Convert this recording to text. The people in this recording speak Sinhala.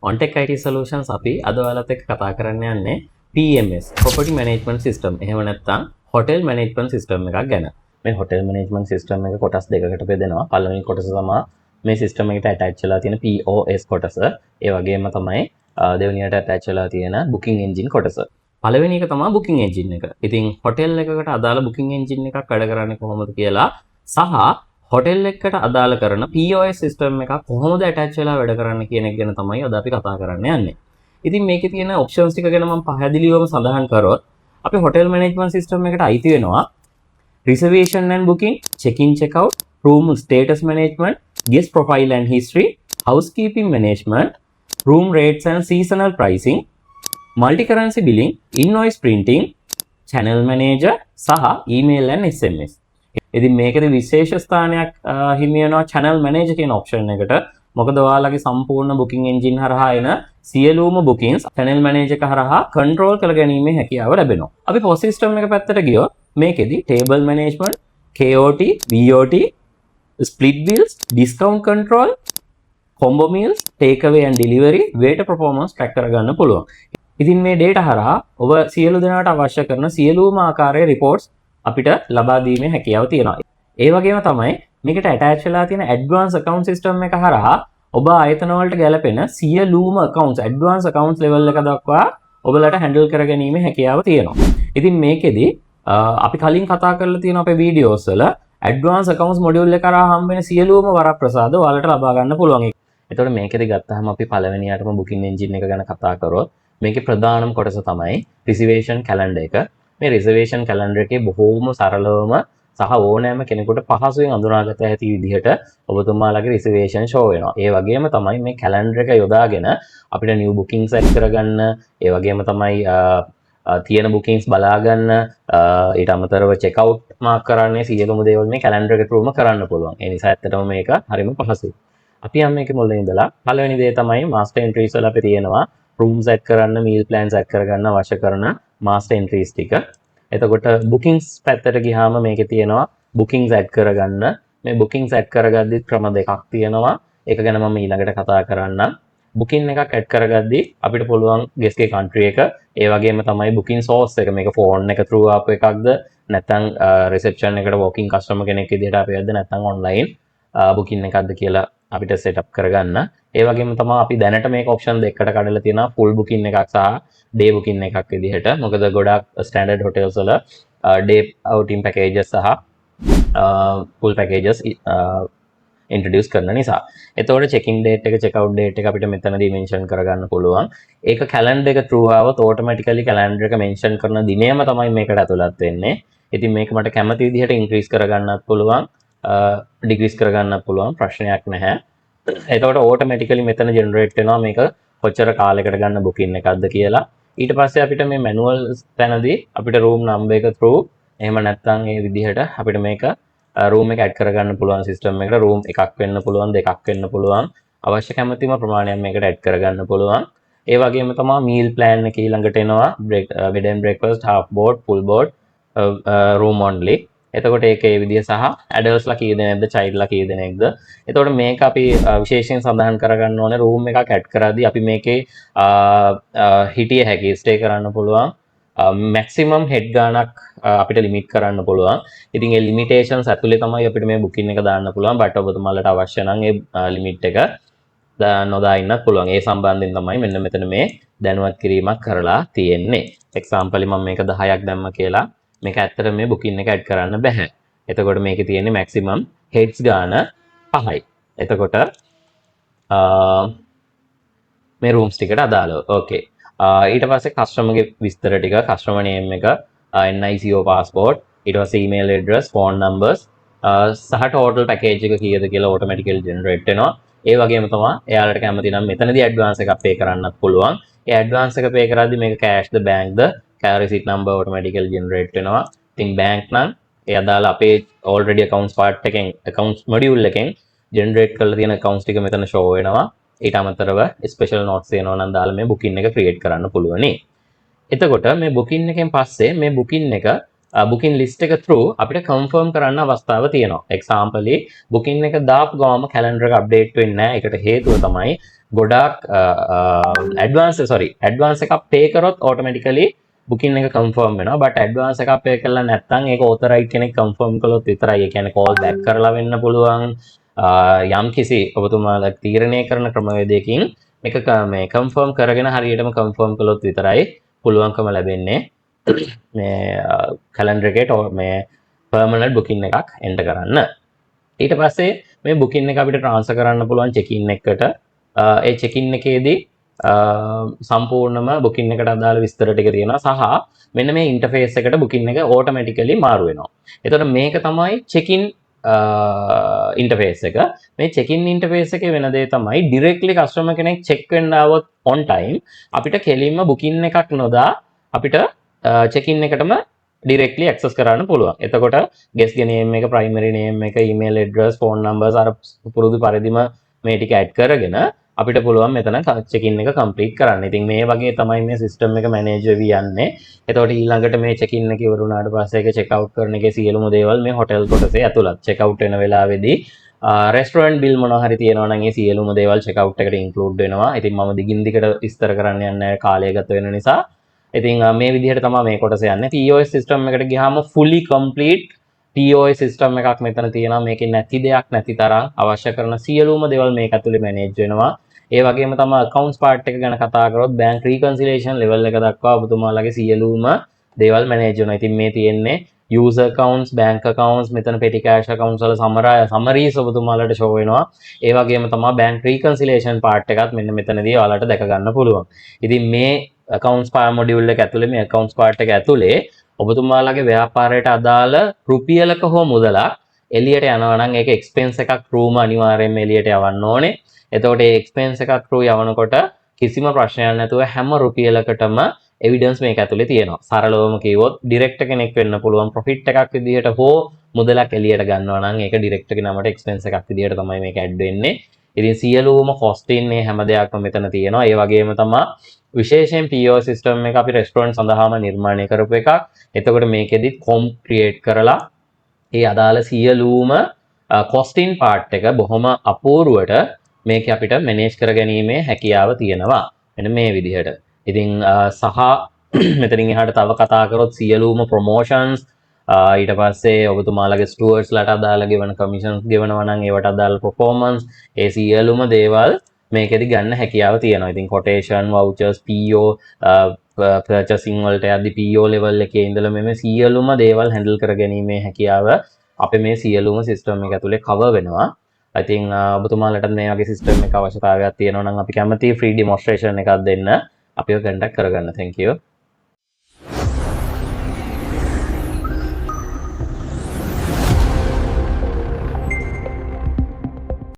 On Tech IT Solutions අපි අද ඔයාලත් එක්ක කතා කරන්න යන්නේ PMS Property Management System. එහෙම නැත්නම් Hotel Management System එකක් ගැන. මේ Hotel Management System එක කොටස් දෙකකට බෙදෙනවා. පළවෙනි කොටස තමයි මේ system එකට attach වෙලා තියෙන POS කොටස. ඒ වගේම තමයි දෙවෙනියට attach වෙලා තියෙන booking engine කොටස. පළවෙනි එක තමයි booking engine එක. ඉතින් hotel එකකට අදාළ booking engine එකක් වැඩ කරන්නේ කොහොමද කියලා සහ hotel එකකට අදාළ කරන POS system එකක් කොහොමද attach වෙලා වැඩ කරන්න කියන එක ගැන තමයි අද අපි කතා කරන්න යන්නේ. ඉතින් මේකේ තියෙන options ටික ගැන මම පැහැදිලිවම සඳහන් කරොත් අපි hotel management system එකට අයිති වෙනවා reservation and booking, check-in check-out, room status management, guest profile and history, housekeeping management, room rates and seasonal pricing, multi-currency billing, invoice printing, channel manager සහ email and SMS. ඉතින් මේකේ විශේෂ ස්ථානයක් හිමි වෙනවා channel manager කියන option එකට. මොකද ඔයාලගේ සම්පූර්ණ booking engine හරහා එන සියලුම bookings channel manager එක හරහා control කරගැනීමේ හැකියාව ලැබෙනවා. අපි POS system එක පැත්තට ගියොත් මේකෙදි table management, KOT, VOT, split bills, discount control, combo meals, take away and delivery, waiter performance track කරගන්න පුළුවන්. ඉතින් මේ data හරහා ඔබ සියලු දෙනාට අවශ්‍ය කරන සියලුම ආකාරයේ reports අපිට ලබා දීමේ හැකියාව තියෙනවා. ඒ වගේම තමයි මේකට attach වෙලා තියෙන advance account system එක හරහා ඔබ ආයතන වලට ගැලපෙන සියලුම accounts advance accounts level එක දක්වා ඔබලට handle කරගැනීමේ හැකියාව තියෙනවා. ඉතින් මේකෙදි අපි කලින් කතා කරලා තියෙන අපේ videos වල advance accounts module එක කරා හම්බ වෙන සියලුම වරප්‍රසාද ඔයාලට ලබා ගන්න පුළුවන්. එතකොට මේකෙදි ගත්තාම අපි පළවෙනියටම booking engine එක ගැන කතා කරොත් මේකේ ප්‍රධානම කොටස තමයි reservation calendar එක. මේ reservation calendar එකේ බොහෝම සරලවම සහ ඕනෑම කෙනෙකුට පහසුවෙන් අඳුනාගත හැකි විදිහට ඔබතුමාලගේ reservation show වෙනවා. ඒ වගේම තමයි මේ calendar එක යොදාගෙන අපිට new bookings set කරගන්න, ඒ වගේම තමයි තියෙන bookings බලාගන්න, ඊට අමතරව check out mark කරන්නේ සියලුම දේවල් මේ calendar එක throughම කරන්න පුළුවන්. ඒ නිසා ඇත්තටම මේක හරිම පහසුයි. අපි යම් මේකේ මුලින් ඉඳලා පළවෙනි දේ තමයි master entries වල අපි තියෙනවා room set කරන්න, meal plan set කරගන්න අවශ්‍ය කරන master entries ටික. එතකොට bookings පැත්තට ගියාම මේකේ තියෙනවා bookings add කරගන්න. මේ bookings add කරගද්දි ක්‍රම දෙකක් තියෙනවා. ඒක ගැන මම ඊළඟට කතා කරන්නම්. booking එකක් add කරගද්දි අපිට පුළුවන් guest ගේ country එක, ඒ වගේම තමයි booking source එක, මේක phone එක through ආපු එකක්ද නැත්නම් reception එකට walking customer කෙනෙක් විදිහට ආපෙයක්ද නැත්නම් online booking එකක්ද කියලා අපිට setup කරගන්න. ඒ වගේම තමයි අපි දැනට මේක option දෙකකට කඩලා තියෙනවා full booking එකක් සහ day booking එකක් විදිහට. මොකද ගොඩක් standard hotels වල day outing packages සහ full packages introduce කරන නිසා. එතකොට check-in date එක, check-out date එක අපිට මෙතනදී mention කරගන්න පුළුවන්. ඒක calendar එක through આવොත් automatically calendar එක mention කරන දිනයම තමයි මේකට ඇතුළත් වෙන්නේ. ඉතින් මේක මට කැමති විදිහට increase කරගන්නත් පුළුවන්, decrease කරගන්නත් පුළුවන්, ප්‍රශ්නයක් නැහැ. එතකොට automatically මෙතන generate වෙනවා මේක කොච්චර කාලයකට ගන්න booking එකක්ද කියලා. ඊට පස්සේ අපිට මේ manual තැනදී අපිට room number එක through එහෙම නැත්නම් මේ විදිහට අපිට මේක room එක add කරගන්න පුළුවන් system එකට. room එකක් වෙන්න පුළුවන්, දෙකක් වෙන්න පුළුවන්. අවශ්‍ය කැමතිම ප්‍රමාණයක් මේකට add කරගන්න පුළුවන්. ඒ වගේම තමයි meal plan එක ඊළඟට එනවා bed and breakfast, half board, full board, room only. එතකොට ඒකේ විදිය සහ adults ලා කී දෙනෙක්ද, child ලා කී දෙනෙක්ද. එතකොට මේක අපි විශේෂයෙන් සඳහන් කරගන්න ඕනේ room එකක් add කරද්දී අපි මේකේ හිටිය හැකි stay කරන්න පුළුවන් maximum head ගාණක් අපිට limit කරන්න පුළුවන්. ඉතින් ඒ limitations ඇතුලේ තමයි අපිට මේ booking එක දාන්න පුළුවන්. but ඔබතුමාලට අවශ්‍ය නම් ඒ limit එක නොදා ඉන්නත් පුළුවන්. ඒ සම්බන්ධයෙන් තමයි මෙන්න මෙතන මේ දැනුවත් කිරීමක් කරලා තියෙන්නේ. example මම මේක 10ක් දැම්ම කියලා මේක ඇත්තට මේ booking එක add කරන්න බෑ. එතකොට මේකේ තියෙන්නේ maximum heads ගාන 5යි. එතකොට මේ rooms ටිකට අදාළව. okay. ඊට පස්සේ customer ගේ විස්තර ටික, customer name එක, NICO passport, ඊට පස්සේ email address, phone numbers සහ total package එක කීයද කියලා automatically generate වෙනවා. ඒ වගේම තමයි එයාලට කැමති නම් මෙතනදී advance එකක් pay කරන්නත් පුළුවන්. ඒ advance එක pay කරද්දි මේක cash ද bank ද receipt number automatically generate වෙනවා. ඉතින් bank නම් ඒ අදාළ අපේ already accounts part එකෙන් accounts module එකෙන් generate කරලා තියෙන accounts ටික මෙතන show වෙනවා. ඊට අමතරව special notes එනවා නම් දාලා මේ booking එක create කරන්න පුළුවනි. එතකොට මේ booking එකෙන් පස්සේ මේ booking එක බුකින් ලිස්ට් එක through අපිට කන්ෆර්ම් කරන්න අවස්ථාව තියෙනවා. එක්සැම්පලි බුකින් එක දාපු ගාම කැලෙන්ඩර් එක අප්ඩේට් වෙන්නේ නැහැ. ඒකට හේතුව තමයි ගොඩාක් ඇඩ්වාන්ස් එකක් පේ කරොත් ඔටෝමැටිකලි බුකින් එක කන්ෆර්ම් වෙනවා. බට් ඇඩ්වාන්ස් එකක් පේ කරලා නැත්නම් ඒක ඕතරයිට් කෙනෙක් කන්ෆර්ම් කළොත් විතරයි. ඒ කියන්නේ කෝල් බෑක් කරලා වෙන්න පුළුවන්. යම් කිසි ඔබතුමාලා තීරණය කරන ක්‍රමවේදයකින් මේක මේ කන්ෆර්ම් කරගෙන හරියටම කන්ෆර්ම් කළොත් විතරයි පුළුවන්කම ලැබෙන්නේ මේ කැලෙන්ඩර් එකට මේ පර්මනන්ට් බුකින් එකක් එන්ටර් කරන්න. ඊට පස්සේ මේ බුකින් එක අපිට ට්‍රාන්ස්ෆර් කරන්න පුළුවන් චෙකින් එකකට. ඒ චෙකින් එකේදී සම්පූර්ණම බුකින් එකට අදාළ විස්තර ටික තියෙනවා සහ මෙන්න මේ ඉන්ටර්ෆේස් එකට බුකින් එක ඕටෝමැටිකලි මාරු වෙනවා. එතකොට මේක තමයි චෙකින් ඉන්ටර්ෆේස් එක. මේ චෙකින් ඉන්ටර්ෆේස් එකේ වෙන දේ තමයි ඩිරෙක්ට්ලි කස්ටමර් කෙනෙක් චෙක් වෙන්න આવොත් on time අපිට කෙලින්ම බුකින් එකක් නොදා අපිට චෙකින් එකටම ඩිරෙක්ට්ලි ඇක්සස් කරන්න පුළුවන්. එතකොට ගෙස්ට් ගේ නේම් එක, ප්‍රයිමරි නේම් එක, ඊමේල් ඇඩ්‍රස්, ෆෝන් නම්බර්ස් අර පුරුදු පරිදිම මේ ටික ඇඩ් කරගෙන අපිට පුළුවන් මෙතන චෙකින් එක කම්ප්ලීට් කරන්න. ඉතින් මේ වගේ තමයි මේ සිස්ටම් එක මැනේජ් වෙවි යන්නේ. එතකොට ඊළඟට මේ චෙකින් එක ඉවර වුණාට පස්සේ ඒක චෙක් අවුට් කරන එකේ සියලුම දේවල් මේ හොටෙල් කොටසේ ඇතුළත්. චෙක් අවුට් වෙන වෙලාවේදී රෙස්ටෝරන්ට් බිල් මොනවා හරි තියෙනවා නම් ඒ සියලුම දේවල් චෙක් අවුට් එකට ඉන්ක්ලූඩ් වෙනවා. ඉතින් මම දිගින් දිගට විස්තර කරන්න යන්නේ කාලය ගත වෙන නිසා. ඉතින් මේ විදිහට තමයි මේ කොටස යන්නේ. POS සිස්ටම් එකට ගියාම fully complete POS සිස්ටම් එකක් මෙතන තියෙනවා. මේකේ නැති දෙයක් නැති තරම් අවශ්‍ය කරන සියලුම දේවල් මේක ඇතුලේ මැනේජ් වෙනවා. ඒ වගේම තමයි accounts part එක ගැන කතා කරොත් bank reconciliation level එක දක්වා ඔබතුමාලගේ සියලුම දේවල් මැනේජ් වෙනවා. ඉතින් මේ තියෙන්නේ user accounts, bank accounts, මෙතන petty cash accounts වල summaries ඔබතුමාලට show වෙනවා. ඒ වගේම තමයි bank reconciliation part එකත් මෙන්න මෙතනදී ඔයාලට දැක ගන්න පුළුවන්. ඉතින් මේ accounts module එක ඇතුලේ මේ accounts part එක ඇතුලේ ඔබතුමාලගේ ව්‍යාපාරයට අදාළ රුපියලක හෝ මුදලක් එළියට යනවා නම් ඒක expense එකක් through අනිවාර්යයෙන්ම එළියට යවන්න ඕනේ. එතකොට ඒ expense එකක් through යවනකොට කිසිම ප්‍රශ්නයක් නැතුව හැම රුපියලකටම එවිඩන්ස් මේක ඇතුලේ තියෙනවා. සරලවම කිව්වොත් ඩිරෙක්ටර් කෙනෙක් වෙන්න පුළුවන් ප්‍රොෆිට් එකක් විදිහට හෝ මුදලක් එළියට ගන්නවා නම් ඒක ඩිරෙක්ටර්ගේ නමට එක්ස්පෙන්ස් එකක් විදිහට තමයි මේක ඇඩ් වෙන්නේ. ඉතින් සියලුම කොස්ටින් මේ හැම දෙයක්ම මෙතන තියෙනවා. ඒ වගේම තමයි විශේෂයෙන් POS සිස්ටම් එක අපි රෙස්ටෝරන්ට් සඳහාම නිර්මාණය කරපු එකක්. එතකොට මේකෙදි කොම් ක්‍රියේට් කරලා ඒ අදාළ සියලුම කොස්ටින් පාර්ට් එක බොහොම අපූර්වට මේක අපිට මැනේජ් කරගැනීමේ හැකියාව තියෙනවා. මෙන්න මේ විදිහට. ඉතින් සහ මෙතනින් එහාට තව කතා කරොත් සියලුම ප්‍රොමෝෂන්ස් ඊට පස්සේ ඔබතුමාලගේ ස්ටුවර්ඩ්ස්ලාට අදාළ ගෙවන කමිෂන්ස් ගෙවනවා නම් ඒවට අදාළ පර්ෆෝමන්ස් ඒ සියලුම දේවල් මේකෙදි ගන්න හැකියාව තියෙනවා. ඉතින් කොටේෂන්, වවුචර්ස්, PO පර්චේසින් වලට යද්දි PO ලෙවල් එකේ ඉඳලා මේ සියලුම දේවල් හැන්ඩල් කරගැනීමේ හැකියාව අපේ මේ සියලුම සිස්ටම් එක ඇතුලේ කවර් වෙනවා. ඉතින් ඔබතුමාලට මේ වගේ සිස්ටම් එකක අවශ්‍යතාවයක් තියෙනවා නම් අපි කැමති ෆ්‍රී ඩෙමොන්ස්ට්‍රේෂන් එකක් දෙන්න අපිව කන්ටැක්ට් කරගන්න. Thank you.